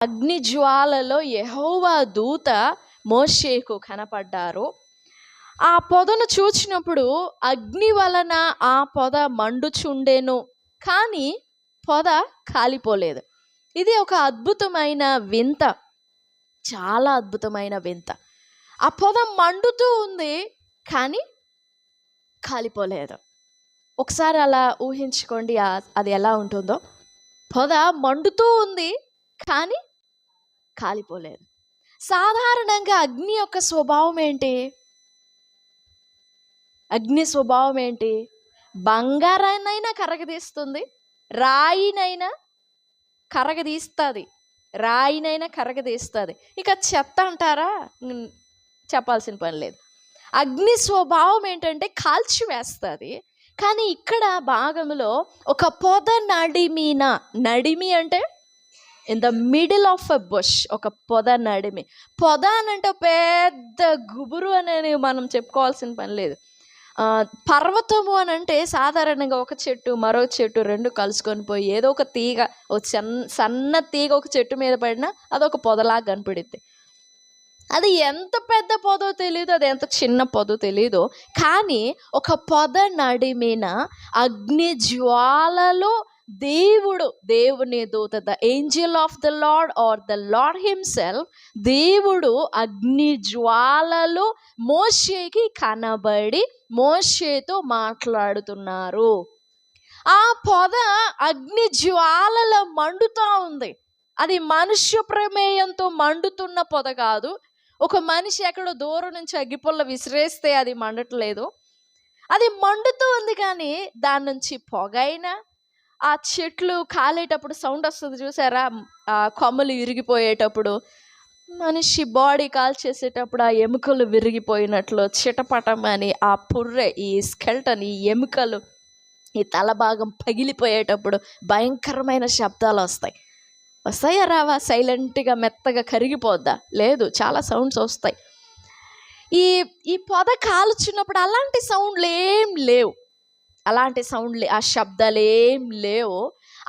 అగ్ని జ్వాలలో యెహోవా దూత మోషేకు కనపడ్డారు. ఆ పొదను చూచినప్పుడు అగ్ని వలన ఆ పొద మండుచుండెను, కానీ పొద కాలిపోలేదు. ఇది ఒక అద్భుతమైన వింత, చాలా అద్భుతమైన వింత. ఆ పొద మండుతూ ఉంది, కానీ కాలిపోలేదు. ఒకసారి అలా ఊహించుకోండి, అది ఎలా ఉంటుందో. పొద మండుతూ ఉంది, కానీ కాలిపోలేదు. సాధారణంగా అగ్ని యొక్క స్వభావం ఏంటి? అగ్ని స్వభావం ఏంటి? బంగారాన్నైనా కరగదీస్తుంది, రాయినైనా కరగదీస్తుంది, రాయినైనా కరగదీస్తుంది. ఇక చెత్త అంటారా? చెప్పాల్సిన పని లేదు. అగ్ని స్వభావం ఏంటంటే కాల్చివేస్తుంది. కానీ ఇక్కడ భాగంలో ఒక పొద నడిమిన, నడిమి అంటే in the middle of a bush, ఒక పొద నడిమి. పొద అనంటే పెద్ద గుబురు అనేది మనం చెప్పుకోవాల్సిన పని లేదు. పర్వతము అని అంటే సాధారణంగా ఒక చెట్టు మరో చెట్టు రెండు కలుసుకొని పోయి ఏదో ఒక తీగ, ఒక సన్న తీగ ఒక చెట్టు మీద పడినా అదొక పొదలాగా కనపడుద్ది. అది ఎంత పెద్ద పొదో తెలియదు, అది ఎంత చిన్న పొదో తెలియదు. కానీ ఒక పొద నడిమిన అగ్ని జ్వాలలో దేవుని దూత, the angel of the lord or the lord himself, దేవుడు అగ్ని జ్వాలలో మోషేకి కనబడి మోషేతో మాట్లాడుతున్నారు. ఆ పొద అగ్ని జ్వాలలో మండుతూ ఉంది. అది మనుష్య ప్రమేయంతో మండుతున్న పొద కాదు. ఒక మనిషి ఎక్కడో దూరం నుంచి అగ్గిపుల్ల విసిరేస్తే అది మండట్లేదు. అది మండుతూ ఉంది, కానీ దాని నుంచి పొగైనా, ఆ చెట్లు కాలేటప్పుడు సౌండ్ వస్తుంది చూసారా, ఆ కొమ్మలు విరిగిపోయేటప్పుడు, మనిషి బాడీ కాల్ చేసేటప్పుడు ఆ ఎముకలు విరిగిపోయినట్లు చిటపటమని ఆ పుర్రె, ఈ స్కెల్టన్, ఈ ఎముకలు, ఈ తల భాగం పగిలిపోయేటప్పుడు భయంకరమైన శబ్దాలు వస్తాయా రావా? సైలెంట్గా మెత్తగా కరిగిపోద్దా? లేదు, చాలా సౌండ్స్ వస్తాయి. ఈ పొద కాల్చున్నప్పుడు అలాంటి సౌండ్లు ఏం లేవు, ఆ శబ్దాలు ఏం లేవు.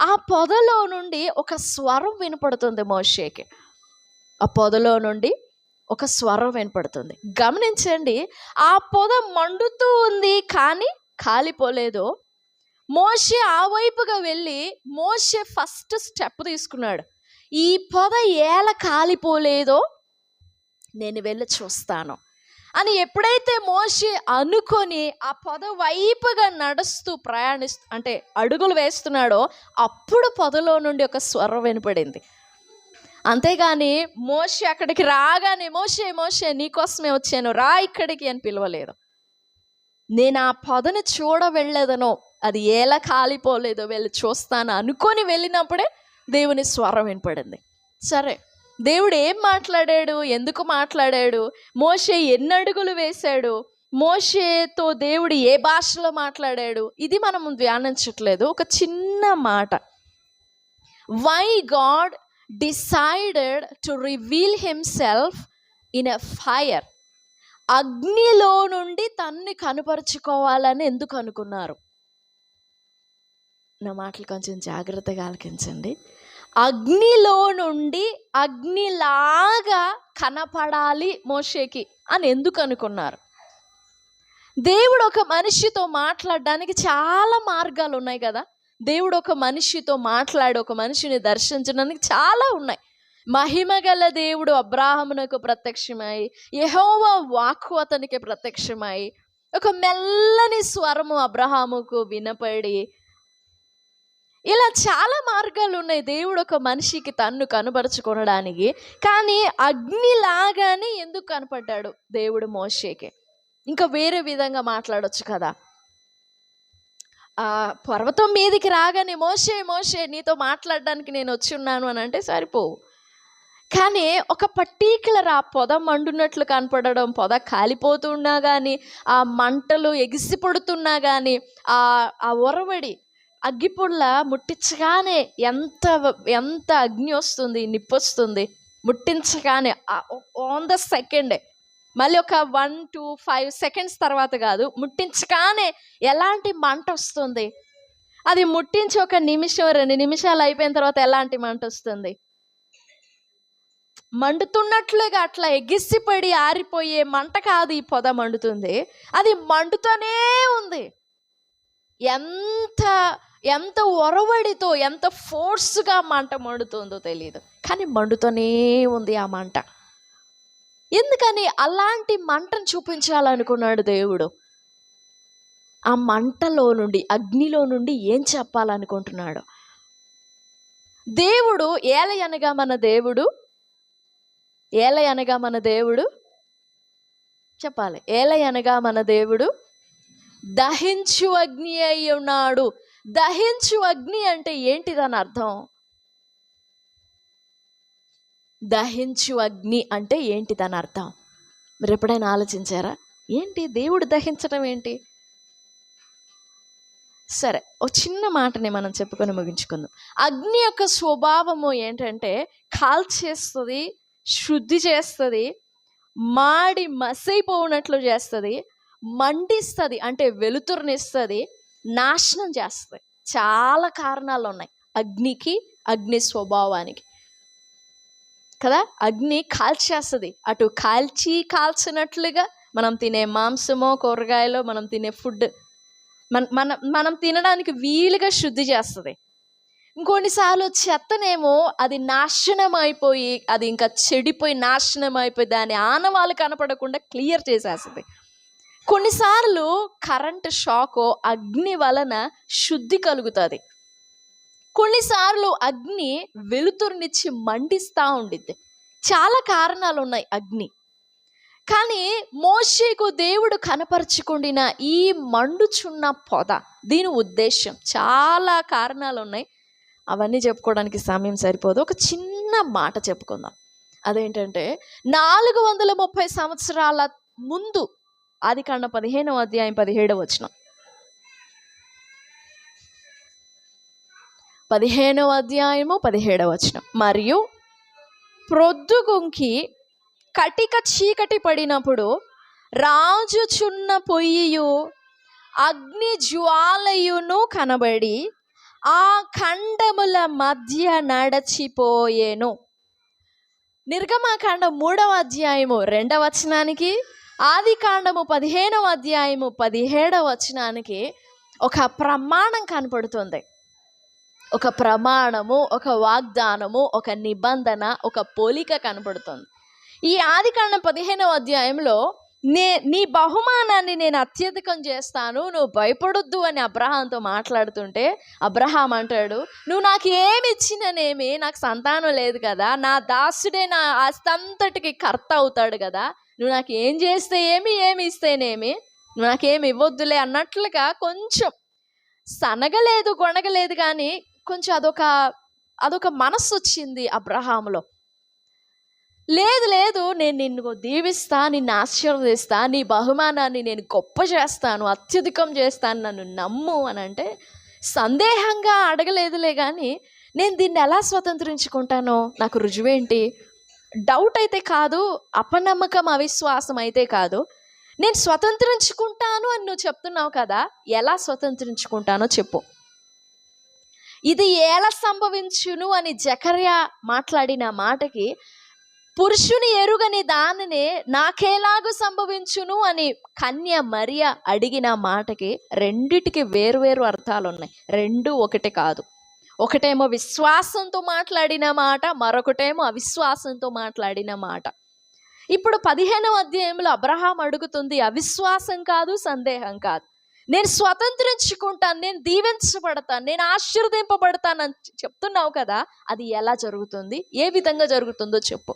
ఆ పొదలో నుండి ఒక స్వరం వినపడుతుంది మోషేకి. ఆ పొదలో నుండి ఒక స్వరం వినపడుతుంది. గమనించండి, ఆ పొద మండుతూ ఉంది, కానీ కాలిపోలేదు. మోషే ఆ వైపుగా వెళ్ళి మోషే ఫస్ట్ స్టెప్ తీసుకున్నాడు. ఈ పొద ఎలా కాలిపోలేదో నేను వెళ్ళి చూస్తాను అని ఎప్పుడైతే మోషే అనుకొని ఆ పొద వైపుగా నడుస్తూ అంటే అడుగులు వేస్తున్నాడో, అప్పుడు పొదలో నుండి ఒక స్వరం వినపడింది. అంతేగాని మోషే అక్కడికి రాగానే మోషే మోషే నీకోసమే వచ్చాను, రా ఇక్కడికి అని పిలవలేదు. నేను ఆ పొదను చూడ వెళ్ళేదనో, అది ఎలా కాలిపోలేదో వెళ్ళి చూస్తాను అనుకొని వెళ్ళినప్పుడే దేవుని స్వరం వినపడింది. సరే, దేవుడు ఏం మాట్లాడాడు, ఎందుకు మాట్లాడాడు, మోషే ఎన్ని అడుగులు వేశాడు, మోషేతో దేవుడు ఏ భాషలో మాట్లాడాడు, ఇది మనం ధ్యానించట్లేదు. ఒక చిన్న మాట, why God decided to reveal himself in a fire. అగ్నిలో నుండి తన్ని కనుపరుచుకోవాలని ఎందుకు అనుకున్నారు? నా మాటలు కొంచెం జాగ్రత్తగా ఆలకించండి. అగ్నిలో నుండి అగ్నిలాగా కనపడాలి మోషేకి అని ఎందుకు అనుకున్నారు? దేవుడు ఒక మనిషితో మాట్లాడడానికి చాలా మార్గాలు ఉన్నాయి కదా. దేవుడు ఒక మనిషితో మాట్లాడి ఒక మనిషిని దర్శించడానికి చాలా ఉన్నాయి. మహిమగల దేవుడు అబ్రాహామునకు ప్రత్యక్షమై, యెహోవా వాక్కు అతనికి ప్రత్యక్షమై, ఒక మెల్లని స్వరము అబ్రాహాముకు వినపడి, ఇలా చాలా మార్గాలు ఉన్నాయి దేవుడు ఒక మనిషికి తన్ను కనబరుచుకోవడానికి. కానీ అగ్నిలాగానే ఎందుకు కనపడ్డాడు దేవుడు మోషేకి? ఇంకా వేరే విధంగా మాట్లాడొచ్చు కదా. పర్వతం మీదకి రాగానే మోషే మోషే నీతో మాట్లాడడానికి నేను వచ్చి ఉన్నాను అని అంటే సరిపోవు. కానీ ఒక పర్టిక్యులర్ ఆ పొద మండునట్లు కనపడడం, పొద కాలిపోతున్నా కానీ, ఆ మంటలు ఎగిసిపడుతున్నా కానీ, ఆ ఒరవడి అగ్గిపుల్ల ముట్టించగానే ఎంత అగ్ని వస్తుంది, నిప్పు వస్తుంది. ముట్టించగానే ఆన్ ద సెకండే, మళ్ళీ ఒక 1 to 5 seconds తర్వాత కాదు, ముట్టించగానే ఎలాంటి మంట వస్తుంది. అది ముట్టించి 1 నిమిషం 2 నిమిషాలు అయిపోయిన తర్వాత ఎలాంటి మంట వస్తుంది? మండుతున్నట్లుగా అట్లా ఎగిసిపడి ఆరిపోయే మంట కాదు ఈ పొద మండుతుంది, అది మండుతూనే ఉంది. ఎంత ఎంత ఒరవడితో, ఎంత ఫోర్స్గా మంట మండుతుందో తెలియదు, కానీ మండుతూనే ఉంది ఆ మంట. ఎందుకని అలాంటి మంటను చూపించాలనుకున్నాడు దేవుడు? ఆ మంటలో నుండి, అగ్నిలో నుండి ఏం చెప్పాలనుకుంటున్నాడు దేవుడు? ఏలయనగా మన దేవుడు చెప్పాలి. ఏలయనగా మన దేవుడు దహించు అగ్ని అయి ఉన్నాడు. దహించు అగ్ని అంటే ఏంటి దాని అర్థం? దహించు అగ్ని అంటే ఏంటి దాని అర్థం? మీరు ఎప్పుడైనా ఆలోచించారా? ఏంటి దేవుడు దహించడం ఏంటి? సరే, ఒక చిన్న మాటని మనం చెప్పుకొని ముగించుకుందాం. అగ్ని యొక్క స్వభావము ఏంటంటే కాల్చేస్తుంది, శుద్ధి చేస్తుంది, మాడి మసైపోనట్లు చేస్తుంది, మండిస్తుంది అంటే వెలుతురునిస్తుంది, నాశనం చేస్తుంది. చాలా కారణాలు ఉన్నాయి అగ్నికి, అగ్ని స్వభావానికి కదా. అగ్ని కాల్చేస్తుంది, అటు కాల్చినట్లుగా మనం తినే మాంసమో కూరగాయలో మనం తినే ఫుడ్ మనం తినడానికి వీలుగా శుద్ధి చేస్తుంది. ఇంకొన్నిసార్లు చెత్తనేమో అది నాశనం అయిపోయి, అది ఇంకా చెడిపోయి నాశనం అయిపోయి దాని ఆనవాళ్ళు కనపడకుండా క్లియర్ చేసేస్తుంది. కొన్నిసార్లు కరెంటు షాకో అగ్ని వలన శుద్ధి కలుగుతుంది. కొన్నిసార్లు అగ్ని వెలుతురునిచ్చి మండిస్తూ ఉండిద్ది. చాలా కారణాలు ఉన్నాయి అగ్ని. కానీ మోషేకు దేవుడు కనపరుచుకుండిన ఈ మండుచున్న పొద, దీని ఉద్దేశం చాలా కారణాలు ఉన్నాయి. అవన్నీ చెప్పుకోవడానికి సమయం సరిపోదు. ఒక చిన్న మాట చెప్పుకుందాం. అదేంటంటే 430 సంవత్సరాల ముందు, ఆదికాండం 15వ అధ్యాయం 17వ వచనం, 15వ అధ్యాయము 17వ వచనం. మరియు ప్రొద్దుగుంకి కటిక చీకటి పడినప్పుడు రాజుచున్న పొయ్యియు అగ్ని జ్వాలయును కనబడి ఆ ఖండముల మధ్య నడచిపోయేను. నిర్గమాకాండం 3వ అధ్యాయము 2వ వచనానికి, ఆదికాండము 15వ అధ్యాయము 17వ వచనానికి ఒక ప్రమాణం కనపడుతుంది. ఒక ప్రమాణము, ఒక వాగ్దానము, ఒక నిబంధన, ఒక పోలిక కనపడుతుంది. ఈ ఆదికాండం 15వ అధ్యాయంలో నీ బహుమానాన్ని నేను అత్యధికం చేస్తాను, నువ్వు భయపడొద్దు అని అబ్రహాంతో మాట్లాడుతుంటే అబ్రహాం అంటాడు, నువ్వు నాకు ఏమి ఇచ్చిననేమి, నాకు సంతానం లేదు కదా, నా దాసుడే నా ఆస్తంతటికి కర్త అవుతాడు కదా, నువ్వు నాకు ఏం చేస్తే ఏమి ఇస్తేనేమి, నువ్వు నాకేమి ఇవ్వద్దులే అన్నట్లుగా కొంచెం సనగలేదు, గొనగలేదు, కానీ కొంచెం అదొక మనస్సు వచ్చింది అబ్రహాములో. లేదు నేను నిన్ను దీవిస్తా, నిన్ను ఆశీర్వదిస్తా, నీ బహుమానాన్ని నేను గొప్ప చేస్తాను, అత్యధికం చేస్తాను, నన్ను నమ్ము అని అంటే సందేహంగా అడగలేదులే. కానీ నేను దీన్ని ఎలా స్వతంత్రించుకుంటానో నాకు రుజువేంటి? డౌట్ అయితే కాదు, అపనమ్మకం, అవిశ్వాసం అయితే కాదు. నేను స్వతంత్రించుకుంటాను అని నువ్వు చెప్తున్నావు కదా, ఎలా స్వతంత్రించుకుంటానో చెప్పు. ఇది ఎలా సంభవించును అని జకర్యా మాట్లాడిన మాటకి, పురుషుని ఎరుగని దానినే నాకేలాగూ సంభవించును అని కన్య మరియ అడిగిన మాటకి రెండిటికి వేరువేరు అర్థాలు ఉన్నాయి. రెండు ఒకటి కాదు. ఒకటేమో విశ్వాసంతో మాట్లాడిన మాట, మరొకటేమో అవిశ్వాసంతో మాట్లాడిన మాట. ఇప్పుడు 15వ అధ్యాయంలో అబ్రహాం అడుగుతుంది అవిశ్వాసం కాదు, సందేహం కాదు. నేను స్వతంత్రించుకుంటాను, నేను దీవించబడతాను, నేను ఆశీర్వదింపబడతానని చెప్తున్నావు కదా, అది ఎలా జరుగుతుంది, ఏ విధంగా జరుగుతుందో చెప్పు.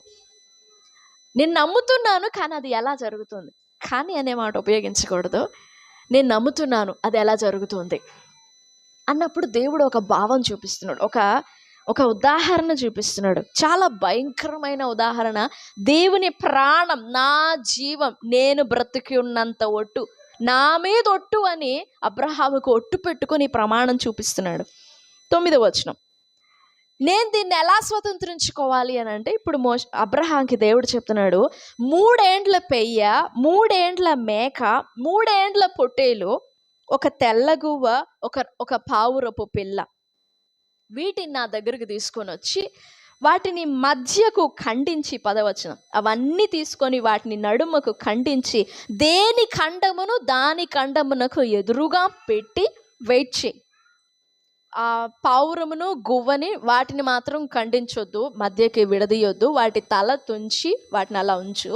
నేను నమ్ముతున్నాను, కానీ అది ఎలా జరుగుతుంది? కానీ అనే మాట ఉపయోగించకూడదు. నేను నమ్ముతున్నాను, అది ఎలా జరుగుతుంది అన్నప్పుడు దేవుడు ఒక భావం చూపిస్తున్నాడు, ఒక ఉదాహరణ చూపిస్తున్నాడు. చాలా భయంకరమైన ఉదాహరణ. దేవుని ప్రాణం, నా జీవం, నేను బ్రతికి ఉన్నంత ఒట్టు, నా మీద ఒట్టు అని అబ్రహాముకు ఒట్టు పెట్టుకొని ప్రమాణం చూపిస్తున్నాడు. 9వ వచనం, నేను దీన్ని ఎలా స్వతంత్రించుకోవాలి అని అంటే, ఇప్పుడు అబ్రహాంకి దేవుడు చెప్తున్నాడు, 3 ఏండ్ల పెయ్య, 3 ఏండ్ల మేక, 3 ఏండ్ల పొట్టేలు, ఒక తెల్లగువ్వ, ఒక పావురపు పిల్ల, వీటిని నా దగ్గరకు తీసుకొని వచ్చి వాటిని మధ్యకు ఖండించి, 10వ వచనం, అవన్నీ తీసుకొని వాటిని నడుమకు ఖండించి దేని ఖండమును దాని ఖండమునకు ఎదురుగా పెట్టి వెయిట్ చేయి. ఆ పావురమును గువ్వని వాటిని మాత్రం ఖండించొద్దు, మధ్యకి విడదీయొద్దు, వాటి తల తుంచి వాటిని అలా ఉంచు.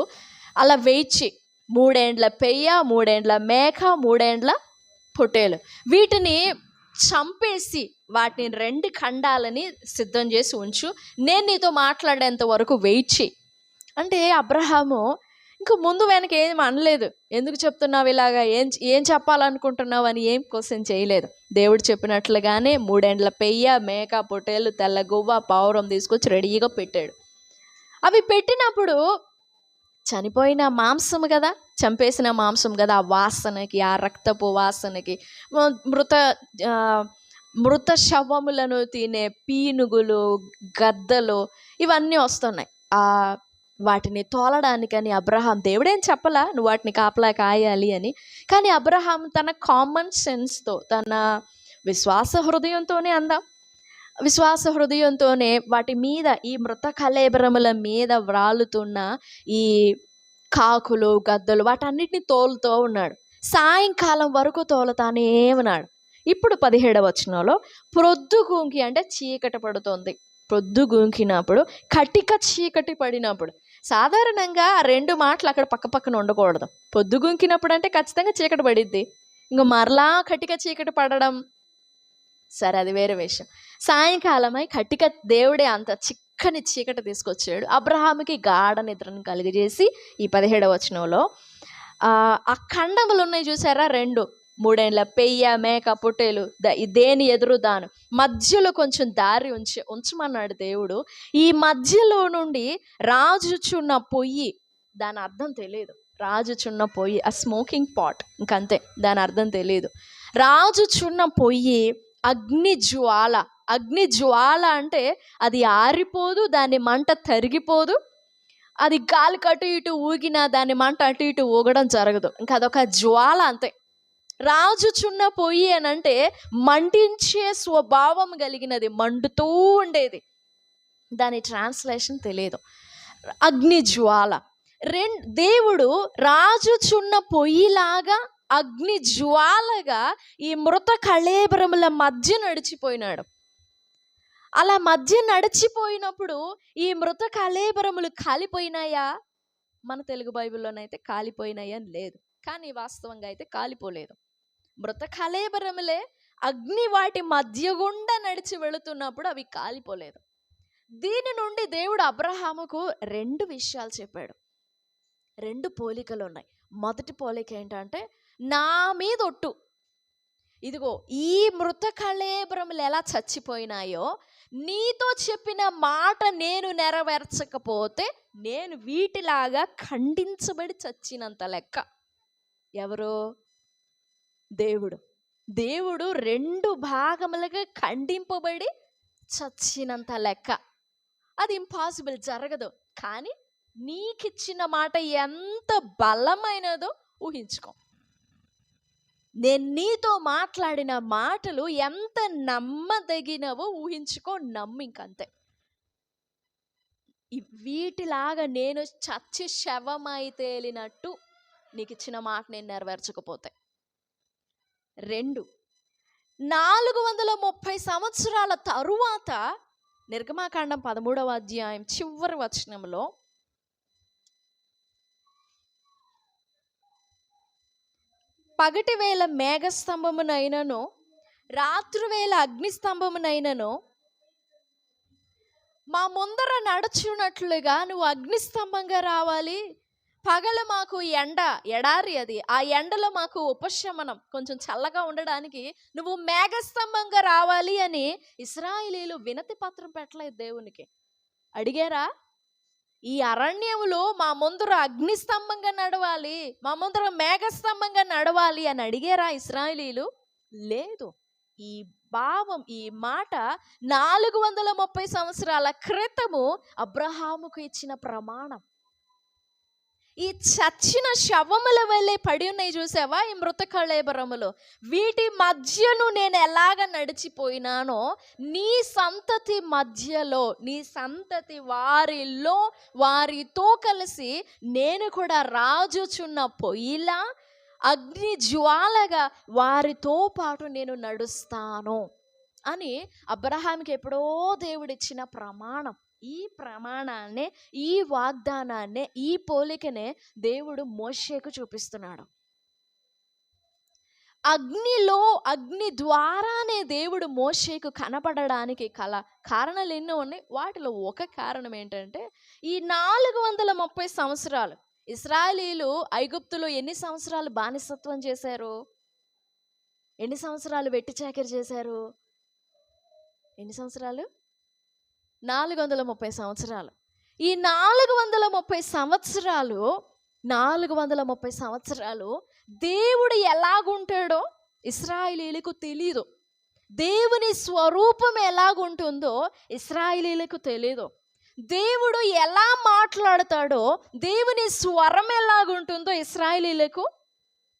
అలా వేచి 3 ఏండ్ల పెయ్య, 3 ఏండ్ల మేక, 3 ఏండ్ల పొట్టేలు, వీటిని చంపేసి వాటిని 2 ఖండాలని సిద్ధం చేసి ఉంచు, నేను నీతో మాట్లాడేంత వరకు వెయిట్ చేయి. అంటే అబ్రహాము ఇంకా ముందు వెనక ఏం అనలేదు. ఎందుకు చెప్తున్నావు ఇలాగా, ఏం చెప్పాలనుకుంటున్నావు అని ఏం క్వశ్చన్ చేయలేదు. దేవుడు చెప్పినట్లుగానే 3 ఏండ్ల పెయ్య, మేక, పొట్టేలు, తెల్ల గువ్వ, పావురం తీసుకొచ్చి రెడీగా పెట్టాడు. అవి పెట్టినప్పుడు చనిపోయిన మాంసం కదా, చంపేసిన మాంసం కదా, ఆ వాసనకి, ఆ రక్తపు వాసనకి, మృత శవములను తినే పీనుగులు, గద్దలు ఇవన్నీ వస్తున్నాయి. వాటిని తోలడానికని అబ్రహాం, దేవుడేం చెప్పలా నువ్వు వాటిని కాపలా కాయాలి అని, కానీ అబ్రహాం తన కామన్ సెన్స్తో, తన విశ్వాస హృదయంతోనే అందాం, విశ్వాస హృదయంతోనే వాటి మీద, ఈ మృత కళేబరముల మీద వ్రాలుతున్న ఈ కాకులు, గద్దలు, వాటన్నిటిని తోలుతూ ఉన్నాడు. సాయంకాలం వరకు తోలుతానే ఉన్నాడు. ఇప్పుడు 17వ వచనంలో ప్రొద్దుగూంకి, అంటే చీకటి పడుతోంది, ప్రొద్దుగూంకినప్పుడు, కటిక చీకటి పడినప్పుడు. సాధారణంగా ఆ 2 మాటలు అక్కడ పక్క పక్కన ఉండకూడదు. పొద్దుగూంకినప్పుడు అంటే ఖచ్చితంగా చీకటి పడిద్ది, ఇంకా మరలా కటిక చీకటి పడడం సరే అది వేరే విషయం. సాయంకాలమై కటిక, దేవుడే అంత చిక్కని చీకటి తీసుకొచ్చాడు. అబ్రహాముకి గాఢ నిద్రను కలిగజేసి ఈ 17వ వచనంలో ఆ ఖండములు ఉన్నాయి చూసారా, 2, 3 ఏండ్ల పెయ్య, మేక, పొట్టేలు, దేని ఎదురు దాను మధ్యలో కొంచెం దారి ఉంచమన్నాడు దేవుడు. ఈ మధ్యలో నుండి రాజుచున్న పొయ్యి, దాని అర్థం తెలియదు, రాజుచున్న పొయ్యి, ఆ స్మోకింగ్ పాట్, ఇంకంతే, దాని అర్థం తెలియదు. రాజుచున్న పొయ్యి అగ్ని జ్వాల. అగ్ని జ్వాల అంటే అది ఆరిపోదు, దాని మంట తరిగిపోదు, అది గాలి అటు ఇటు ఊగినా దాని మంట అటు ఇటు ఊగడం జరగదు, ఇంకా అదొక జ్వాల అంతే. రాజుచున్న పొయ్యి అని అంటే మండించే స్వభావం కలిగినది, మండుతూ ఉండేది. దాని ట్రాన్స్లేషన్ తెలియదు, అగ్ని జ్వాల. దేవుడు రాజుచున్న పొయ్యిలాగా, అగ్ని జ్వాలగా ఈ మృత కళేబరముల మధ్య నడిచిపోయినాడు. అలా మధ్య నడిచిపోయినప్పుడు ఈ మృత కళేబరములు కాలిపోయినాయా? మన తెలుగు బైబిల్లోనైతే కాలిపోయినాయా అని లేదు, కానీ వాస్తవంగా అయితే కాలిపోలేదు. మృత కళేబరములే అగ్ని వాటి మధ్య గుండా నడిచి వెళుతున్నప్పుడు అవి కాలిపోలేదు. దీని నుండి దేవుడు అబ్రహాముకు 2 విషయాలు చెప్పాడు, 2 పోలికలు ఉన్నాయి. మొదటి పోలిక ఏంటంటే, నా మీద ఒట్టు, ఇదిగో ఈ మృత కళేబరములు ఎలా చచ్చిపోయినాయో, నీతో చెప్పిన మాట నేను నెరవేర్చకపోతే నేను వీటిలాగా ఖండించబడి చచ్చినంత లెక్క. ఎవరు? దేవుడు. దేవుడు 2 భాగములుగా ఖండింపబడి చచ్చినంత లెక్క. అది ఇంపాసిబుల్, జరగదు. కానీ నీకిచ్చిన మాట ఎంత బలమైనదో ఊహించుకో. నేను నీతో మాట్లాడిన మాటలు ఎంత నమ్మదగినవో ఊహించుకో, నమ్ము, ఇంకంతే. వీటిలాగా నేను చచ్చి శవమై తేలినట్టు నీకు ఇచ్చిన మాట నేను నెరవేర్చకపోతే. 2, 430 సంవత్సరాల తరువాత నిర్గమాకాండం 13వ అధ్యాయం చివరి వచనంలో, పగటి వేళ మేఘస్తంభమునైనను రాత్రివేళ అగ్నిస్తంభమునైనను మా ముందర నడుచున్నట్లుగా నువ్వు అగ్నిస్తంభంగా రావాలి. పగలు మాకు ఎడారి, అది ఆ ఎండలో మాకు ఉపశమనం, కొంచెం చల్లగా ఉండడానికి నువ్వు మేఘస్తంభంగా రావాలి అని ఇశ్రాయేలీయులు వినతి పత్రం పెట్టలేదు దేవునికి. అడిగారా? ఈ అరణ్యములో మా ముందర అగ్నిస్తంభంగా నడవాలి, మా ముందర మేఘస్తంభంగా నడవాలి అని అడిగారా ఇశ్రాయేలీయులు? లేదు. ఈ భావం, ఈ మాట 430 సంవత్సరాల క్రితము అబ్రహాముకు ఇచ్చిన ప్రమాణం. ఈ చచ్చిన శవముల వల్లే పడి ఉన్నాయి చూసావా ఈ మృత కళేబరములు. వీటి మధ్యను నేను ఎలాగ నడిచిపోయినానో నీ సంతతి మధ్యలో, నీ సంతతి వారిలో వారితో కలిసి నేను కూడా రాజుచున్న పొయ్యిలా అగ్ని జ్వాలగా వారితో పాటు నేను నడుస్తాను అని అబ్రహాంకి ఎప్పుడో దేవుడిచ్చిన ప్రమాణం. ఈ ప్రమాణాన్ని, ఈ వాగ్దానాన్ని, ఈ పోలికనే దేవుడు మోషేకు చూపిస్తున్నాడు. అగ్నిలో, అగ్ని ద్వారానే దేవుడు మోషేకు కనపడడానికి కారణాలు ఎన్నో ఉన్నాయి. వాటిలో ఒక కారణం ఏంటంటే ఈ 430 సంవత్సరాలు ఇశ్రాయేలీయులు ఐగుప్తులో ఎన్ని సంవత్సరాలు బానిసత్వం చేశారు? ఎన్ని సంవత్సరాలు వెట్టి చాకిరీ చేశారు? ఎన్ని సంవత్సరాలు? 430 సంవత్సరాలు. ఈ 430 సంవత్సరాలు దేవుడు ఎలాగుంటాడో ఇశ్రాయేలీయులకు తెలీదు. దేవుని స్వరూపం ఎలాగుంటుందో ఇశ్రాయేలీయులకు తెలీదు. దేవుడు ఎలా మాట్లాడతాడో, దేవుని స్వరం ఎలాగుంటుందో ఇశ్రాయేలీయులకు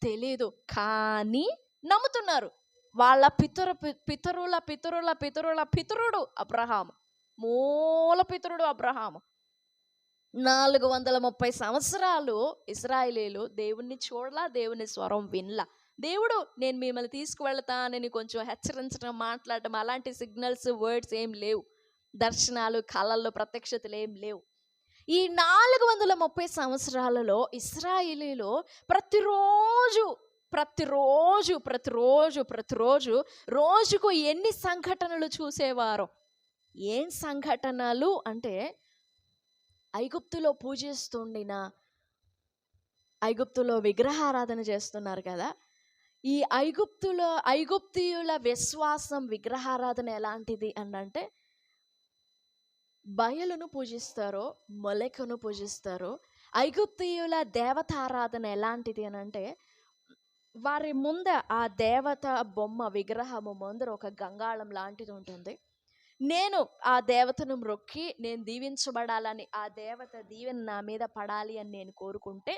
తెలీదు. కానీ నమ్ముతున్నారు. వాళ్ళ పితరుడు అబ్రహాము, మూల పితరుడు అబ్రహాము. 430 సంవత్సరాలు ఇశ్రాయేలీయులు దేవుణ్ణి చూడలా, దేవుని స్వరం వినలా. దేవుడు నేను మిమ్మల్ని తీసుకువెళ్తానని కొంచెం హెచ్చరించడం, మాట్లాడటం అలాంటి సిగ్నల్స్, వర్డ్స్ ఏం లేవు. దర్శనాలు, కళల్లో ప్రత్యక్షతలు ఏం లేవు. ఈ 430 సంవత్సరాలలో ఇశ్రాయేలీయులు ప్రతిరోజు రోజుకు ఎన్ని సంఘటనలు చూసేవారో. ఏం సంఘటనలు అంటే ఐగుప్తులో విగ్రహారాధన చేస్తున్నారు కదా. ఈ ఐగుప్తీయుల విశ్వాసం, విగ్రహారాధన ఎలాంటిది అంటే బయలును పూజిస్తారు, మొలెకను పూజిస్తారు. ఐగుప్తీయుల దేవతారాధన ఎలాంటిది అంటే వారి ముంద ఆ దేవత బొమ్మ విగ్రహము ముందర ఒక గంగాళం లాంటిది ఉంటుంది. నేను ఆ దేవతను మొక్కి నేను దీవించబడాలని, ఆ దేవత దీవెన నా మీద పడాలి అని నేను కోరుకుంటే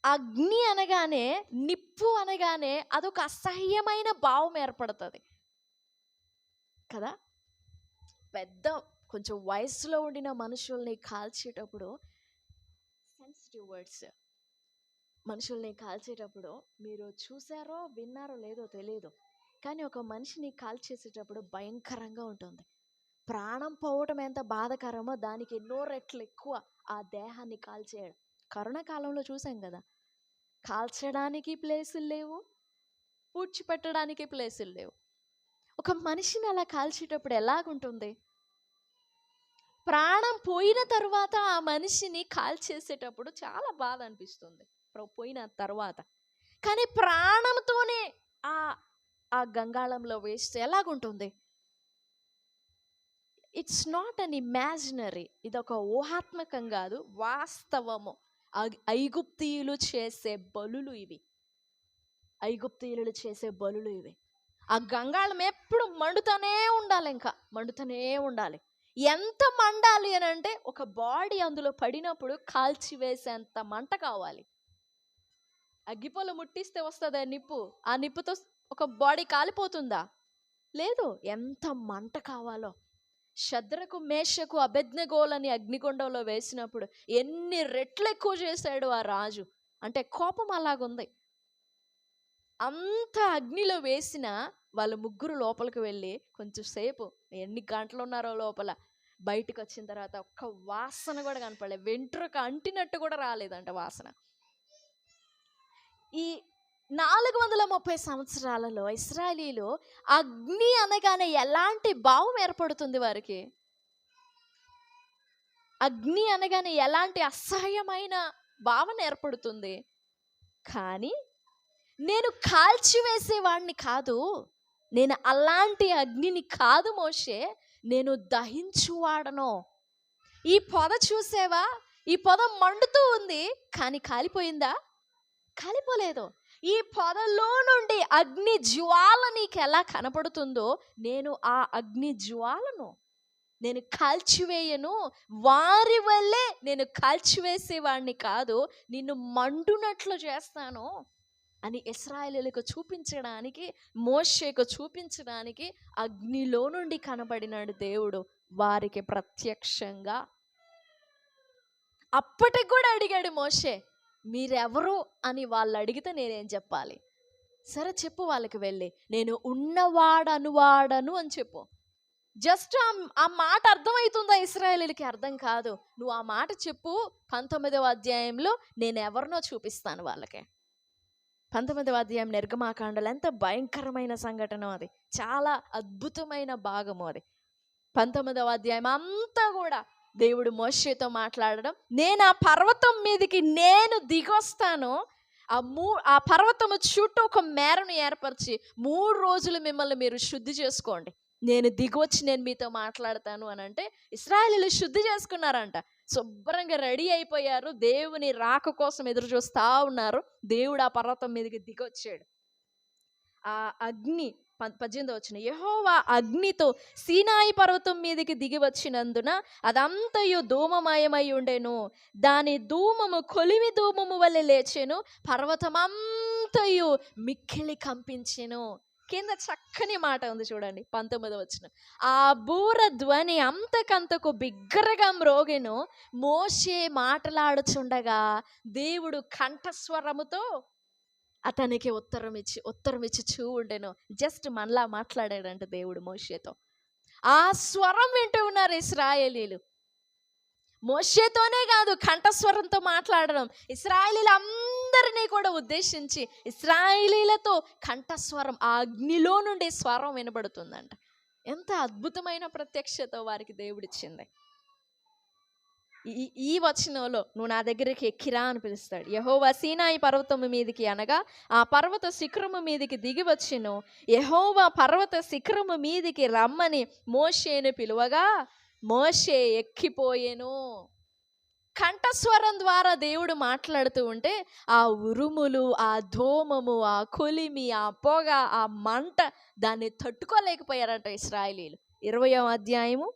అగ్ని అనగానే, నిప్పు అనగానే అదొక అసహ్యమైన భావం ఏర్పడుతుంది కదా. పెద్ద కొంచెం వయసులో ఉండిన మనుషుల్ని కాల్చేటప్పుడు, సెన్సిటివ్ వర్డ్స్, మనుషుల్ని కాల్చేటప్పుడు మీరు చూసారో విన్నారో లేదో తెలియదు, కానీ ఒక మనిషిని కాల్చేసేటప్పుడు భయంకరంగా ఉంటుంది. ప్రాణం పోవటం ఎంత బాధకరమో దానికి ఎన్నో రెట్లు ఎక్కువ ఆ దేహాన్ని కాల్చేయడం. కరోనా కాలంలో చూసాం కదా, కాల్చడానికి ప్లేసులు లేవు, పూడ్చిపెట్టడానికి ప్లేసులు లేవు. ఒక మనిషిని అలా కాల్చేటప్పుడు ఎలాగుంటుంది? ప్రాణం పోయిన తర్వాత ఆ మనిషిని కాల్చేసేటప్పుడు చాలా బాధ అనిపిస్తుంది పోయిన తర్వాత. కానీ ప్రాణంతోనే ఆ గంగాళంలో వేస్తే ఎలాగుంటుంది? It's not an imaginary. ఇది ఒక ఊహాత్మకం కాదు, వాస్తవము. ఐగుప్తీయులు చేసే బలులు ఇవి. ఆ గంగాళం ఎప్పుడు మండుతూనే ఉండాలి, ఇంకా మండుతూనే ఉండాలి. ఎంత మండాలి అని అంటే ఒక బాడీ అందులో పడినప్పుడు కాల్చివేసేంత మంట కావాలి. అగ్గిపొల ముట్టిస్తే వస్తుందా నిప్పు? ఆ నిప్పుతో ఒక బాడీ కాలిపోతుందా? లేదు. ఎంత మంట కావాలో. శద్రకు మేషకు అబేద్నెగోలని అగ్నిగుండంలో వేసినప్పుడు ఎన్ని రెట్లు ఎక్కువ చేశాడు ఆ రాజు. అంటే కోపం అలాగుంది. అంత అగ్నిలో వేసిన వాళ్ళు ముగ్గురు లోపలికి వెళ్ళి కొంచెం సేపు, ఎన్ని గంటలు ఉన్నారో లోపల, బయటకు వచ్చిన తర్వాత ఒక్క వాసన కూడా కనపడలేదు. వెంట్రుక అంటినట్టు కూడా రాలేదంట వాసన. ఈ 430 సంవత్సరాలలో ఇశ్రాయేలీలు అగ్ని అనగానే ఎలాంటి భావం ఏర్పడుతుంది వారికి? అగ్ని అనగానే ఎలాంటి అసహ్యమైన భావన ఏర్పడుతుంది? కానీ నేను కాల్చివేసేవాడిని కాదు, నేను అలాంటి అగ్నిని కాదు మోషే, నేను దహించువాడను. ఈ పొద చూసావా? ఈ పొద మండుతూ ఉంది, కానీ కాలిపోయిందా? కాలిపోలేదు. ఈ పొదలో నుండి అగ్ని జ్వాల నీకు ఎలా కనపడుతుందో, నేను ఆ అగ్ని జ్వాలను నేను కాల్చివేయను. వారి వల్లే నేను కాల్చివేసేవాడిని కాదు, నిన్ను మండునట్లు చేస్తాను అని ఇశ్రాయేలీయులకు చూపించడానికి, మోషేకు చూపించడానికి అగ్నిలో నుండి కనబడినాడు దేవుడు వారికి ప్రత్యక్షంగా. అప్పటికి కూడా అడిగాడు మోషే, మీరెవరు అని వాళ్ళు అడిగితే నేనేం చెప్పాలి? సరే చెప్పు వాళ్ళకి వెళ్ళి, నేను ఉన్నవాడనువాడను అని చెప్పు. జస్ట్ ఆ మాట అర్థమవుతుందా? ఇశ్రాయేలీయులకి అర్థం కాదు. నువ్వు ఆ మాట చెప్పు, 19వ అధ్యాయంలో నేను ఎవరినో చూపిస్తాను వాళ్ళకి. 19వ అధ్యాయం నిర్గమాకాండలో ఎంత భయంకరమైన సంఘటన అది, చాలా అద్భుతమైన భాగము అది. 19వ అధ్యాయం అంతా కూడా దేవుడు మోషేతో మాట్లాడడం, నేను ఆ పర్వతం మీదకి నేను దిగొస్తాను, ఆ పర్వతము చుట్టూ ఒక మేరను ఏర్పరిచి 3 రోజులు మిమ్మల్ని మీరు శుద్ధి చేసుకోండి, నేను దిగొచ్చి నేను మీతో మాట్లాడతాను అని అంటే ఇశ్రాయేలీయులు శుద్ధి చేసుకున్నారంట. శుభ్రంగా రెడీ అయిపోయారు, దేవుని రాక కోసం ఎదురు చూస్తూ ఉన్నారు. దేవుడు ఆ పర్వతం మీదకి దిగొచ్చాడు. ఆ అగ్ని 18వ వచనం, యెహోవా అగ్నితో సీనాయి పర్వతం మీదకి దిగి వచ్చినందున అదంతయు ధూమమయమై ఉండెను, దాని ధూమము కొలిమి ధూమము వలె లేచెను, పర్వతమంతయు మిక్కిలి కంపించెను. కింద చక్కని మాట ఉంది చూడండి, 19వ వచనం, ఆ బూర ధ్వని అంతకంతకు బిగ్గరగా మ్రోగెను, మోషే మాట్లాడుచుండగా దేవుడు కంఠస్వరముతో అతనికి ఉత్తరం ఇచ్చి చూడెను. జస్ట్ మనలా మాట్లాడాడంట దేవుడు మోషేతో. ఆ స్వరం వింటూ ఉన్నారు ఇశ్రాయేలీలు. మోషేతోనే కాదు, కంఠస్వరంతో మాట్లాడడం, ఇశ్రాయేలీలు అందరినీ కూడా ఉద్దేశించి ఇశ్రాయేలీలతో కంఠస్వరం, ఆ అగ్నిలో నుండి స్వరం వినబడుతుందంట. ఎంత అద్భుతమైన ప్రత్యక్షత వారికి దేవుడిచ్చింది. ఈ వచనంలో నువ్వు నా దగ్గరికి ఎక్కిరా అని పిలుస్తాడు. యెహోవా సీనాయి పర్వతము మీదికి అనగా ఆ పర్వత శిఖరము మీదికి దిగి వచ్చెను. యెహోవా పర్వత శిఖరము మీదికి రమ్మని మోషేను పిలువగా మోషే ఎక్కిపోయెను. కంఠస్వరం ద్వారా దేవుడు మాట్లాడుతూ ఉంటే ఆ ఉరుములు, ఆ ధూమము, ఆ కొలిమి, ఆ పొగ, ఆ మంట, దాన్ని తట్టుకోలేకపోయారంట ఇశ్రాయేలీయులు. 20వ అధ్యాయము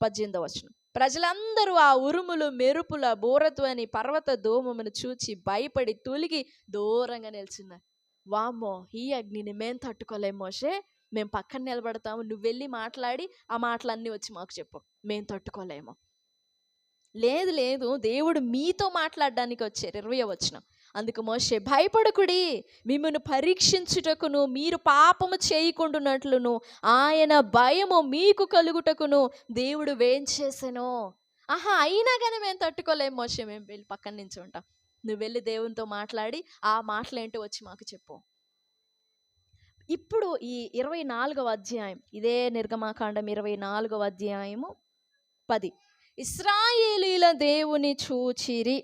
18వ వచనం, ప్రజలందరూ ఆ ఉరుములు, మెరుపుల, బూరధ్వని, పర్వత ధూమమును చూచి భయపడి తొలిగి దూరంగా నిల్చున్నారు. వామ్మో, ఈ అగ్నిని మేము తట్టుకోలేము మోషే, మేము పక్కన నిలబడతాము, నువ్వు వెళ్ళి మాట్లాడి ఆ మాటలన్నీ వచ్చి మాకు చెప్పు, మేము తట్టుకోలేము. లేదు లేదు, దేవుడు మీతో మాట్లాడడానికి వచ్చారు. 20వ వచనం, అందుకు మోషే, భయపడకుడి, మిమ్మల్ని పరీక్షించుటకును మీరు పాపము చేయకుండానట్లును ఆయన భయము మీకు కలుగుటకును దేవుడు వేంచేసెను. అయినా కానీ మేము తట్టుకోలేము మోషే, మేము వెళ్ళి పక్కన నుంచి ఉంటాం, నువ్వు వెళ్ళి దేవునితో మాట్లాడి ఆ మాటలేంటో వచ్చి మాకు చెప్పు. ఇప్పుడు ఈ 24వ అధ్యాయం, ఇదే నిర్గమాకాండం 24వ అధ్యాయము 10, ఇశ్రాయేలీల దేవుని చూచిరి,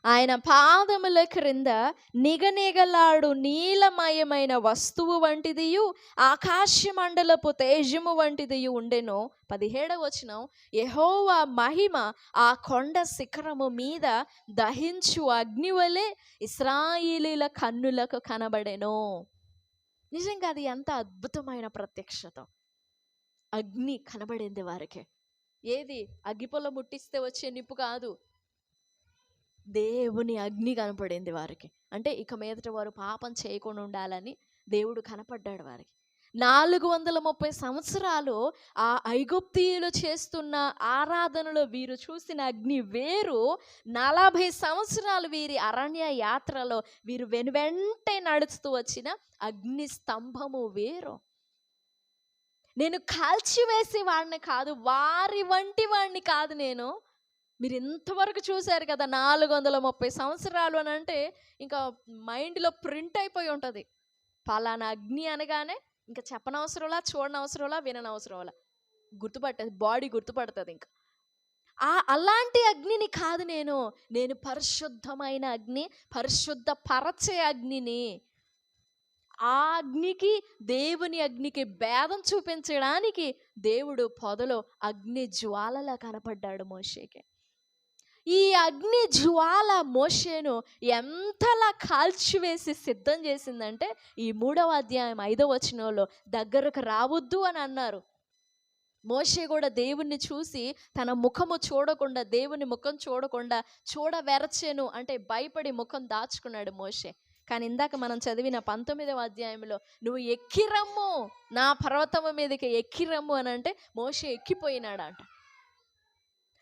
ఆయన పాదముల క్రింద నిగనిగలాడు నీలమయమైన వస్తువు వంటిదియు ఆకాశ మండలపు తేజము వంటిదియు ఉండెను. 17వ వచనం, యెహోవా మహిమ ఆ కొండ శిఖరము మీద దహించు అగ్ని వలె ఇశ్రాయేలీల కన్నులకు కనబడెను. నిజంగా అది ఎంత అద్భుతమైన ప్రత్యక్షత. అగ్ని కనబడింది వారికి. ఏది? అగ్గిపొల ముట్టిస్తే వచ్చే నిప్పు కాదు, దేవుని అగ్ని కనపడింది వారికి. అంటే ఇక మీదట వారు పాపం చేయకుండా ఉండాలని దేవుడు కనపడ్డాడు వారికి. 430 సంవత్సరాలు ఆ ఐగుప్తీయులు చేస్తున్న ఆరాధనలో వీరు చూసిన అగ్ని వేరు. 40 సంవత్సరాలు వీరి అరణ్య యాత్రలో వీరు వెనువెంటే నడుస్తూ వచ్చిన అగ్ని స్తంభము వేరు. నేను కాల్చివేసే వాడిని కాదు, వారి వంటి వాడిని కాదు నేను. మీరు ఇంతవరకు చూశారు కదా 430 సంవత్సరాలు అని అంటే ఇంకా మైండ్లో ప్రింట్ అయిపోయి ఉంటుంది. పలానా అగ్ని అనగానే ఇంకా చెప్పనవసరంలా, చూడనవసరంలా, విననవసరంలా, గుర్తుపట్టేది, బాడీ గుర్తుపడుతుంది. ఇంకా అలాంటి అగ్నిని కాదు నేను పరిశుద్ధమైన అగ్ని, పరిశుద్ధ పరచే అగ్నిని. ఆ అగ్నికి దేవుని అగ్నికి భేదం చూపించడానికి దేవుడు పొదలో అగ్ని జ్వాలలా కనపడ్డాడు మోషేకి. ఈ అగ్ని జ్వాల మోషేను ఎంతలా కాల్చివేసి సిద్ధం చేసిందంటే ఈ 3వ అధ్యాయం 5వ వచనంలో దగ్గరకు రావద్దు అని అన్నారు. మోషే కూడా దేవుణ్ణి చూసి తన ముఖము చూడకుండా, దేవుని ముఖం చూడకుండా చూడవెరచెను అంటే భయపడి ముఖం దాచుకున్నాడు మోషే. కానీ ఇందాక మనం చదివిన 19వ అధ్యాయంలో నువ్వు ఎక్కిరమ్ము, నా పర్వతము మీదకి ఎక్కిరమ్ము అని అంటే మోషే ఎక్కిపోయినాడంట.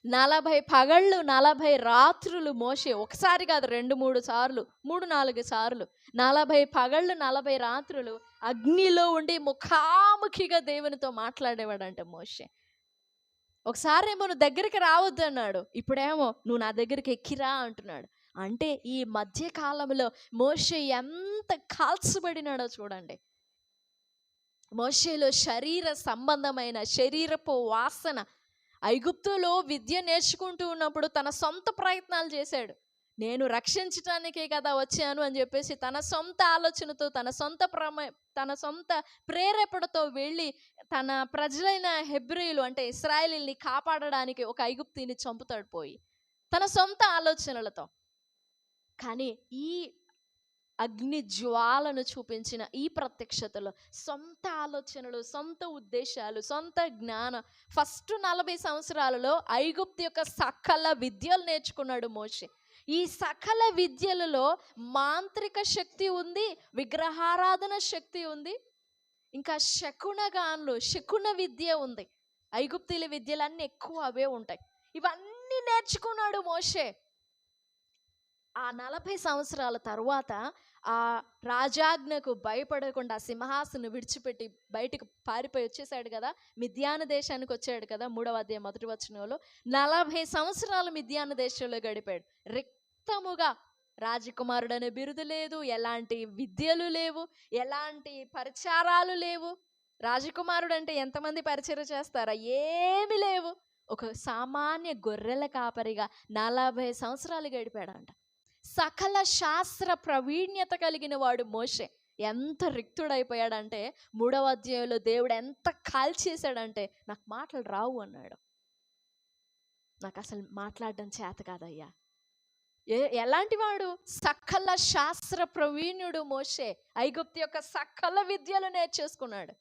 40 పగళ్ళు 40 రాత్రులు మోషే, ఒకసారి కాదు 2-3 సార్లు, 3-4 సార్లు, 40 పగళ్ళు 40 రాత్రులు అగ్నిలో ఉండి ముఖాముఖిగా దేవునితో మాట్లాడేవాడంట మోషే. ఒకసారేమో నువ్వు దగ్గరికి రావద్దు అన్నాడు, ఇప్పుడేమో నువ్వు నా దగ్గరికి ఎక్కిరా అంటున్నాడు. అంటే ఈ మధ్య కాలంలో మోషే ఎంత కాల్చబడినాడో చూడండి. మోషేలో శరీర సంబంధమైన శరీరపు వాసన. ఐగుప్తులో విద్య నేర్చుకుంటూ ఉన్నప్పుడు తన సొంత ప్రయత్నాలు చేశాడు. నేను రక్షించటానికే కదా వచ్చాను అని చెప్పేసి తన సొంత ఆలోచనతో, తన సొంత ప్రేరేపణతో వెళ్ళి తన ప్రజలైన హెబ్రీయులు అంటే ఇశ్రాయేలీయుల్ని కాపాడడానికి ఒక ఐగుప్తీని చంపుతాడు పోయి తన సొంత ఆలోచనలతో. కానీ ఈ అగ్ని జ్వాలను చూపించిన ఈ ప్రత్యక్షతలో సొంత ఆలోచనలు, సొంత ఉద్దేశాలు, సొంత జ్ఞానం. ఫస్ట్ 40 సంవత్సరాలలో ఐగుప్తు యొక్క సకల విద్యలు నేర్చుకున్నాడు మోషే. ఈ సకల విద్యలలో మాంత్రిక శక్తి ఉంది, విగ్రహారాధన శక్తి ఉంది, ఇంకా శకున విద్య ఉంది. ఐగుప్తుల విద్యలన్నీ ఎక్కువ అవే ఉంటాయి. ఇవన్నీ నేర్చుకున్నాడు మోషే. ఆ 40 సంవత్సరాల తర్వాత ఆ రాజాజ్ఞకు భయపడకుండా సింహాసనం విడిచిపెట్టి బయటకు పారిపోయి వచ్చేసాడు కదా, మిద్యాను దేశానికి వచ్చాడు కదా. 3వ అధ్యాయం 1వ వచనంలో 40 సంవత్సరాలు మిద్యాను దేశంలో గడిపాడు. రిక్తముగా, రాజకుమారుడు అనే బిరుదు లేదు, ఎలాంటి విద్యలు లేవు, ఎలాంటి పరిచారాలు లేవు. రాజకుమారుడు అంటే ఎంతమంది పరిచయం చేస్తారా? ఏమి లేవు. ఒక సామాన్య గొర్రెల కాపరిగా 40 సంవత్సరాలు గడిపాడంట. సకల శాస్త్ర ప్రవీణ్యత కలిగిన వాడు మోషే. ఎంత రిక్తుడైపోయాడంటే 3వ అధ్యాయంలో దేవుడు ఎంత కాల్చేశాడంటే నాకు మాటలు రావు అన్నాడు. నాకు అసలు మాట్లాడడం చేత కాదయ్యా. ఎలాంటి వాడు? సకల శాస్త్ర ప్రవీణ్యుడు మోషే. ఐగుప్తు యొక్క సకల విద్యలు నేర్చేసుకున్నాడు.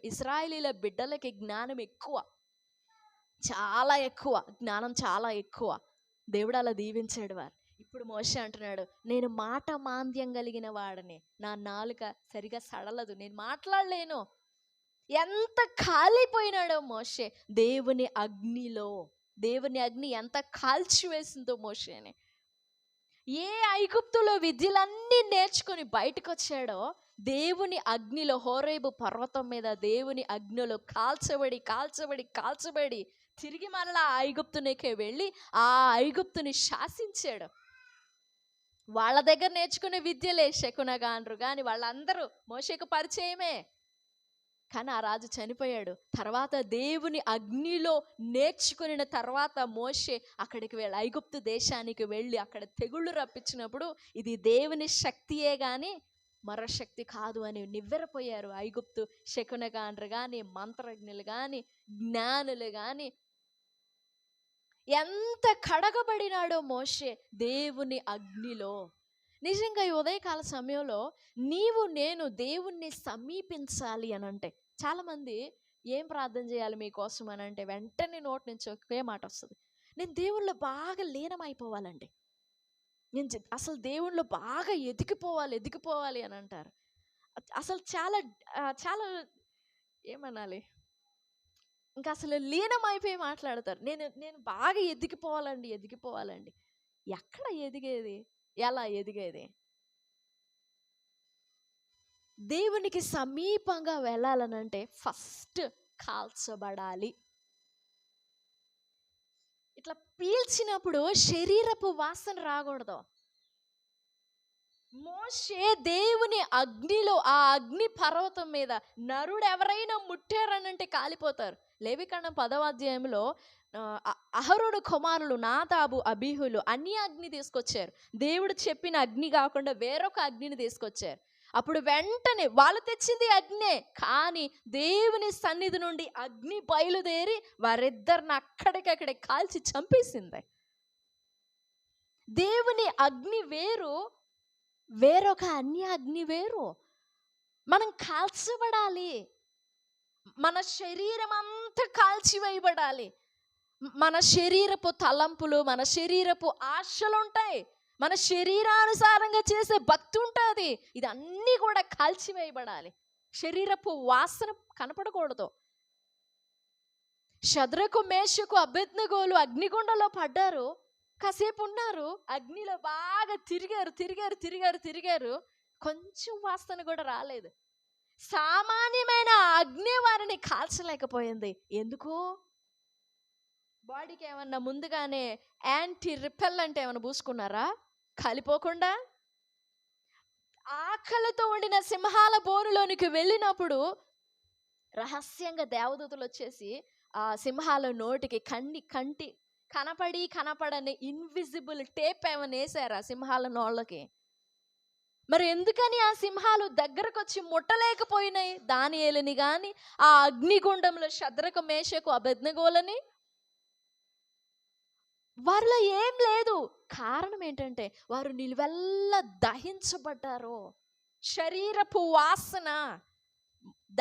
ఇశ్రాయేలీల బిడ్డలకి జ్ఞానం ఎక్కువ, చాలా ఎక్కువ జ్ఞానం, చాలా ఎక్కువ. దేవుడు అలా దీవించాడు వారు. ఇప్పుడు మోషే అంటున్నాడు, నేను మాట మాంద్యం కలిగిన వాడని, నా నాలుక సరిగా సడలదు, నేను మాట్లాడలేను. ఎంత కాలిపోయినాడో మోషే దేవుని అగ్ని ఎంత కాల్చివేసిందో మోషేని. ఏ ఐగుప్తులో విద్యలన్నీ నేర్చుకుని బయటకు వచ్చాడో దేవుని అగ్నిలో, హోరేబు పర్వతం మీద దేవుని అగ్నిలో కాల్చబడి తిరిగి మరలా ఐగుప్తునికే వెళ్ళి ఆ ఐగుప్తుని శాసించాడు. వాళ్ళ దగ్గర నేర్చుకునే విద్యలే శకునగాండ్రు కానీ వాళ్ళందరూ మోషేకు పరిచయమే. కానీ ఆ రాజు చనిపోయాడు. తర్వాత దేవుని అగ్నిలో నేర్చుకున్న తర్వాత మోషే అక్కడికి వెళ్ళి ఐగుప్తు దేశానికి వెళ్ళి అక్కడ తెగుళ్ళు రప్పించినప్పుడు ఇది దేవుని శక్తియే కానీ మరో శక్తి కాదు అని నివ్వెరపోయారు ఐగుప్తు శకునగాండ్రు కానీ, మంత్రజ్ఞులు కానీ, జ్ఞానులు కానీ. ఎంత కడగబడినాడో మోషే దేవుని అగ్నిలో. నిజంగా ఈ ఉదయకాల సమయంలో నేను దేవుణ్ణి సమీపించాలి అని అంటే చాలామంది ఏం ప్రార్థన చేయాలి మీకోసం అని అంటే వెంటనే నోటి నుంచి ఒకే మాట వస్తుంది, నేను దేవుళ్ళు బాగా లీనమైపోవాలండి, నేను అసలు దేవుళ్ళు బాగా ఎదిగిపోవాలి అని అంటారు. అసలు చాలా చాలా ఏమనాలి, ఇంకా అసలు లీనమైపోయి మాట్లాడతారు. నేను నేను బాగా ఎదిగిపోవాలండి. ఎక్కడ ఎదిగేది? ఎలా ఎదిగేది? దేవునికి సమీపంగా వెళ్ళాలనంటే ఫస్ట్ కాల్చబడాలి. ఇట్లా పీల్చినప్పుడు శరీరపు వాసన రాకూడదు. మోషే దేవుని అగ్నిలో, ఆ అగ్ని పర్వతం మీద నరుడు ఎవరైనా ముట్టారనంటే కాలిపోతారు. లేవికాండం 10వ అధ్యాయంలో అహరోను కుమారులు నాదాబు అబీహులు అన్ని అగ్ని తీసుకొచ్చారు. దేవుడు చెప్పిన అగ్ని కాకుండా వేరొక అగ్నిని తీసుకొచ్చారు. అప్పుడు వెంటనే వాళ్ళు తెచ్చింది అగ్నే, కానీ దేవుని సన్నిధి నుండి అగ్ని బయలుదేరి వారిద్దరిని అక్కడికక్కడే కాల్చి చంపేసింది. దేవుని అగ్ని వేరు, వేరొక అన్య అగ్ని వేరు. మనం కాల్చబడాలి. మన శరీరం అంతా కాల్చివేయబడాలి. మన శరీరపు తలంపులు, మన శరీరపు ఆశలు ఉంటాయి, మన శరీరానుసారంగా చేసే భక్తి ఉంటుంది. ఇది అన్నీ కూడా కాల్చివేయబడాలి. శరీరపు వాసన కనపడకూడదు. షద్రకు మేషకు అబేద్నెగోలు అగ్నిగుండంలో పడ్డారు. కాసేపు ఉన్నారు, అగ్నిలో బాగా తిరిగారు. కొంచెం వాసన కూడా రాలేదు. సామాన్యమైన అగ్ని వారిని కాల్చలేకపోయింది. ఎందుకు? బాడీకి ఏమన్నా ముందుగానే యాంటీ రిపెల్లెంట్ ఏమైనా పూసుకున్నారా కాలిపోకుండా? ఆకలితో ఉండిన సింహాల బోనులోనికి వెళ్ళినప్పుడు రహస్యంగా దేవదూతలు వచ్చేసి ఆ సింహాల నోటికి కంటి కనపడని ఇన్విజిబుల్ టేప్ ఏమైనా వేసారు ఆ సింహాల నోళ్ళకి. మరి ఎందుకని ఆ సింహాలు దగ్గరకు వచ్చి ముట్టలేకపోయినాయి దానియేలుని గాని, ఆ అగ్నిగుండంలో షద్రకు మేషకు అబేద్నెగోలని? వారిలో ఏం లేదు. కారణం ఏంటంటే వారు నిలువెల్లా దహించబడ్డారు. శరీరపు వాసన,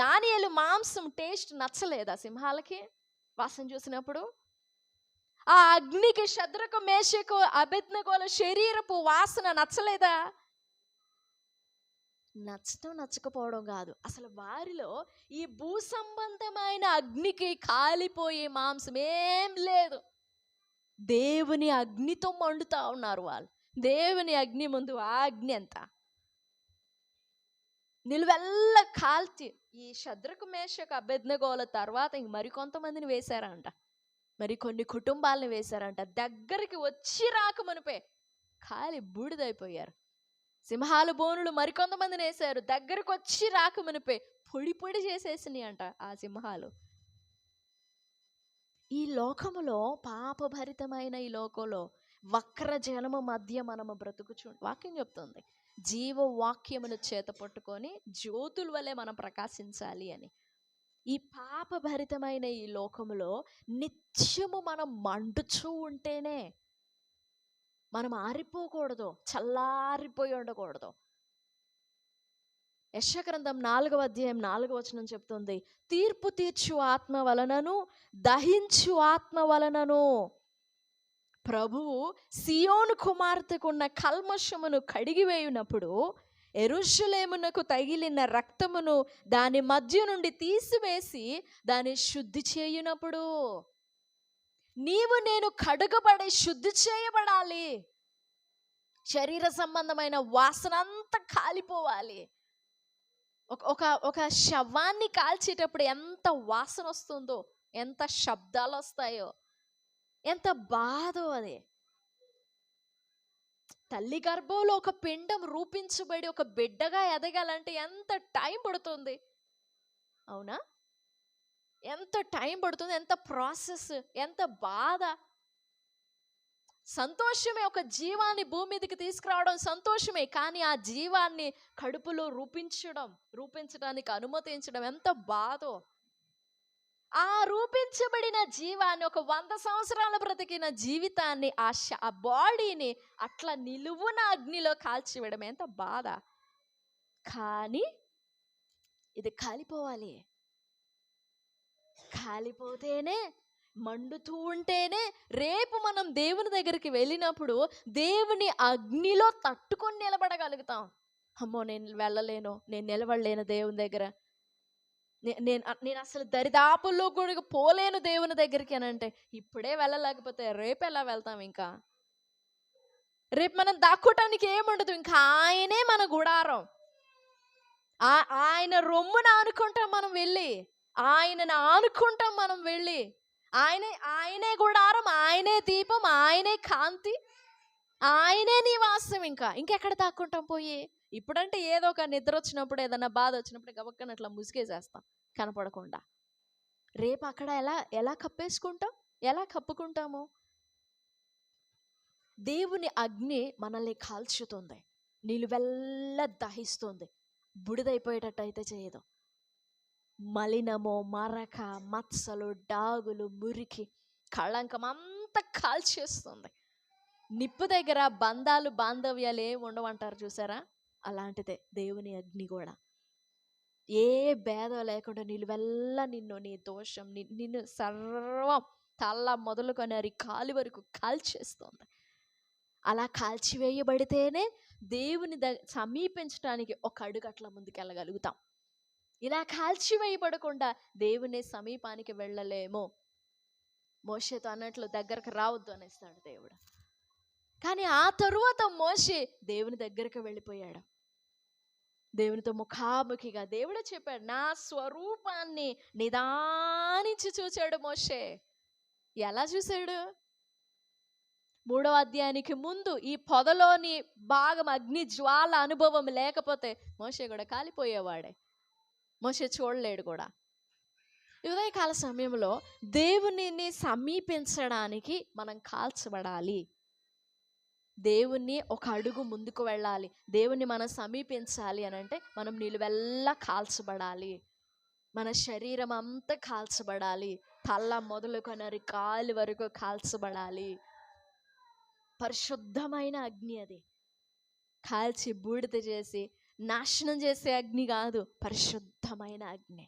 దానియేలు మాంసం టేస్ట్ నచ్చలేదా సింహాలకి? వాసన చూసినప్పుడు ఆ అగ్నికి షద్రకు మేషకు అబేద్నెగోల శరీరపు వాసన నచ్చలేదా? నచ్చకపోవడం కాదు, అసలు వారిలో ఈ భూ సంబంధమైన అగ్నికి కాలిపోయే మాంసం ఏం లేదు. దేవుని అగ్నితో మండుతా ఉన్నారు వాళ్ళు. దేవుని అగ్ని ముందు ఆ అగ్ని ఎంత నిలువెల్ల కాల్చి, ఈ షద్రకు మేషకు అబేద్నెగోల తర్వాత ఇంక మరికొంతమందిని వేశారంట, మరి కొన్ని కుటుంబాలను వేశారంట. దగ్గరికి వచ్చి రాకమునిపే కాలి బూడిదైపోయారు. సింహాల బోనులు మరికొంతమందిని వేశారు, దగ్గరకు వచ్చి రాకమునిపే పొడి చేసేసినాయి అంట ఆ సింహాలు. ఈ లోకములో, పాపభరితమైన ఈ లోకంలో వక్ర జనము మధ్య మనము బ్రతుకుచు, వాక్యం చెప్తుంది జీవవాక్యమును చేత పట్టుకొని జ్యోతుల వలె మనం ప్రకాశించాలి అని. ఈ పాపభరితమైన ఈ లోకములో నిత్యము మనం మండుచూ ఉంటేనే, మనం ఆరిపోకూడదు, చల్లారిపోయి ఉండకూడదు. యెషయా గ్రంథం 4వ అధ్యాయం 4వ వచనం చెప్తుంది, తీర్పు తీర్చు ఆత్మ వలనను దహించు ఆత్మ వలనను ప్రభువు సియోను కుమార్తెకున్న కల్మషమును కడిగివేయునప్పుడు, యెరూషలేమునకు తగిలిన రక్తమును దాని మధ్య నుండి తీసివేసి దాన్ని శుద్ధి చేయునప్పుడు, నీవు నేను కడుగబడి శుద్ధి చేయబడాలి. శరీర సంబంధమైన వాసన అంతా కాలిపోవాలి. ఒక శవాన్ని కాల్చేటప్పుడు ఎంత వాసన వస్తుందో, ఎంత శబ్దాలు వస్తాయో, ఎంత బాధో అది. తల్లి గర్భంలో ఒక పిండం రూపించబడి ఒక బిడ్డగా ఎదగాలంటే ఎంత టైం పడుతుంది, అవునా? ఎంత టైం పడుతుంది, ఎంత ప్రాసెస్, ఎంత బాధ. సంతోషమే ఒక జీవాన్ని భూమి మీదకి తీసుకురావడం సంతోషమే, కానీ ఆ జీవాన్ని కడుపులో రూపించడానికి అనుమతించడం ఎంత బాధో. ఆ రూపించబడిన జీవాన్ని, ఒక 100 సంవత్సరాల బ్రతికిన జీవితాన్ని, ఆ బాడీని అట్లా నిలువున అగ్నిలో కాల్చివేయడం ఎంత బాధ. కానీ ఇది కాలిపోవాలి. కాలిపోతేనే మండుతూ ఉంటేనే రేపు మనం దేవుని దగ్గరికి వెళ్ళినప్పుడు దేవుని అగ్నిలో తట్టుకొని నిలబడగలుగుతాం. అమ్మో, నేను వెళ్ళలేను, నేను నిలబడలేను దేవుని దగ్గర, నేను అసలు దరిదాపుల్లో కూడా పోలేను దేవుని దగ్గరికి అని అంటే, ఇప్పుడే వెళ్ళలేకపోతే రేపు ఎలా వెళ్తాం? ఇంకా రేపు మనం దాక్కోటానికి ఏముండదు, ఇంకా ఆయనే మన గుడారం. ఆయన రొమ్మున ఆనుకుంటాం మనం వెళ్ళి, ఆయనను ఆనుకుంటాం మనం వెళ్ళి. ఆయనే గుడారం, ఆయనే దీపం, ఆయనే కాంతి, ఆయనే నివాసం. ఇంకెక్కడ దాక్కుంటాం పోయి? ఇప్పుడంటే ఏదో ఒక నిద్ర వచ్చినప్పుడు, ఏదన్నా బాధ వచ్చినప్పుడు గబక్కన అట్లా ముసుగేసేస్తాం కనపడకుండా. రేపు అక్కడ ఎలా కప్పేసుకుంటాం, ఎలా కప్పుకుంటాము? దేవుని అగ్ని మనల్ని కాల్చుతుంది, నిలువెల్ల దహిస్తుంది, బుడిదైపోయేటట్టు అయితే చేయదు. మలినము, మరక, మత్సలు, డాగులు, మురికి, కళంకం అంతా కాల్చేస్తుంది. నిప్పు దగ్గర బంధాలు, బాంధవ్యాలు ఏమి ఉండవంటారు చూసారా? అలాంటిదే దేవుని అగ్ని కూడా. ఏ భేదం లేకుండా నిలువెల్ల నిన్ను, నీ దోషం, నిన్ను సర్వం తల మొదలుకొని అరికాలి వరకు కాల్చేస్తుంది. అలా కాల్చివేయబడితేనే దేవుని సమీపించడానికి ఒక అడుగు అట్లా ముందుకెళ్ళగలుగుతాం. ఇలా కాల్చివేయబడకుండా దేవుని సమీపానికి వెళ్ళలేము. మోషేతో అన్నట్లు దగ్గరకు రావద్దు అనేస్తాడు దేవుడు. కానీ ఆ తరువాత మోషే దేవుని దగ్గరకు వెళ్ళిపోయాడు. దేవునితో ముఖాముఖిగా దేవుడే చెప్పాడు, నా స్వరూపాన్ని నిదానించి చూశాడు మోషే. ఎలా చూశాడు? 3వ అధ్యాయానికి ముందు ఈ పొదలోని భాగం అగ్ని జ్వాల అనుభవం లేకపోతే మోషే కూడా కాలిపోయేవాడే. మోషే చూడలేడు కూడా. ఉదయకాల సమయంలో దేవునిని సమీపించడానికి మనం కాల్చబడాలి. దేవుణ్ణి ఒక అడుగు ముందుకు వెళ్ళాలి. దేవుణ్ణి మనం సమీపించాలి అని అంటే మనం నిలువెల్లా కాల్చబడాలి. మన శరీరం అంతా కాల్చబడాలి. తల మొదలుకొని అరికాలి వరకు కాల్చబడాలి. పరిశుద్ధమైన అగ్ని అది. కాల్చి బూడిద చేసి నాశనం చేసే అగ్ని కాదు, పరిశుద్ధమైన అగ్ని.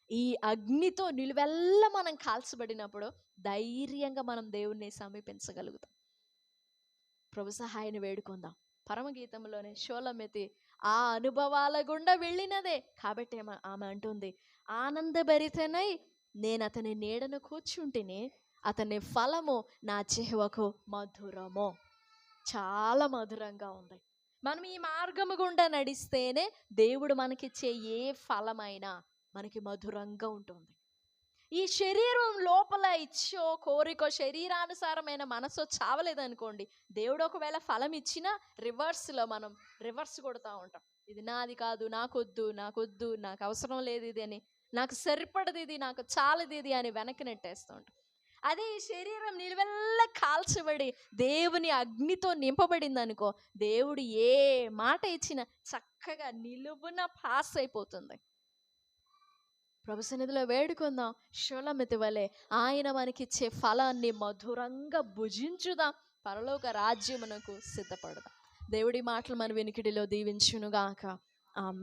ఈ అగ్నితో నిలువెల్లా మనం కాల్చబడినప్పుడు ధైర్యంగా మనం దేవుణ్ణి సమీపించగలుగుతాం. ప్రభు సహాయాన్ని వేడుకుందాం. పరమగీతంలోనే షోలమెతి ఆ అనుభవాల గుండా వెళ్ళినదే కాబట్టి ఆమె అంటుంది, ఆనందభరితనై నేను అతని నీడను కూర్చుంటిని, అతని ఫలము నా జిహ్వకు మధురము. చాలా మధురంగా ఉంది. మనం ఈ మార్గము గుండా నడిస్తేనే దేవుడు మనకిచ్చే ఏ ఫలమైనా మనకి మధురంగా ఉంటుంది. ఈ శరీరం లోపల ఇచ్చో కోరికో శరీరానుసారమైన మనసు చావలేదనుకోండి, దేవుడు ఒకవేళ ఫలం ఇచ్చినా మనం రివర్స్ కొడుతూ ఉంటాం. ఇది నాది కాదు, నాకొద్దు, నాకు అవసరం లేదు ఇది అని, నాకు సరిపడదు ఇది, నాకు చాలదు ఇది అని వెనక్కి నెట్టేస్తూ ఉంటాం. అదే ఈ శరీరం నిలువెల్ల కాల్చబడి దేవుని అగ్నితో నింపబడింది అనుకో, దేవుడు ఏ మాట ఇచ్చినా చక్కగా నిలువున పాస్ అయిపోతుంది. ప్రభు సన్నిధిలో వేడుకుందాం. షోలమెతి వలె ఆయన మనకిచ్చే ఫలాన్ని మధురంగా భుజించుదాం, పరలోక రాజ్యమునకు సిద్ధపడదాం. దేవుడి మాటలు మన వినికిడిలో దీవించునుగాక. ఆమేన్.